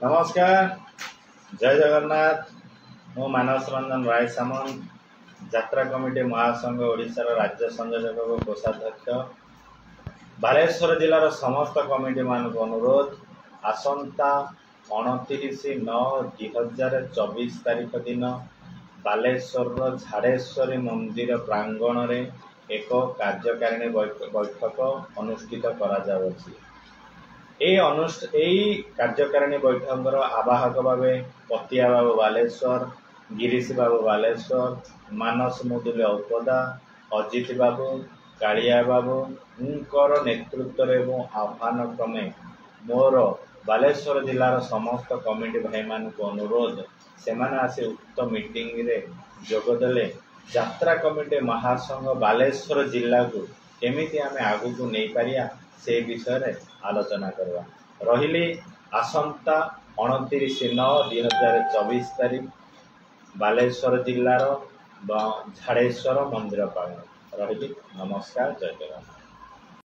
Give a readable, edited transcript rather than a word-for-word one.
नमस्कार, जय जगन्नाथ। मु मानस रंजन राय सामंत यात्रा कमिटी महासंघ ओडिशा राज्य संयोजक और कोषाध्यक्ष। बालेश्वर जिलार समस्त कमिटी मान अनुरोध, आसंता 29/9/2024 तारीख दिन बालेश्वर झाड़ेश्वरी मंदिर प्रांगण में एक कार्यकारिणी बैठक अनुष्ठित करा जाउछि। कार्यकारिणी बैठक आवाहक भाव पतिया बाबू बालेश्वर, गिरीश बाबू बालेश्वर, मानस मुदुले औपदा, अजित बाबू, कालिया बाबू नेतृत्व एवं आह्वान क्रमे मोर बालेश्वर जिलार समस्त कमिटी भाई मान अनुरोध से आसी उक्त मीटिंग रे जोगदेले यात्रा कमिटी महासंघ बालेश्वर जिला को केमिति आमे आगु को नहीं पारिया से विषय रे आलोचना करवा। रहिली आसंता 29/9/2024 तारीख बालेश्वर जिलार झाड़ेश्वर मंदिर प्रांगण। रहिली नमस्कार, जय जगन्नाथ।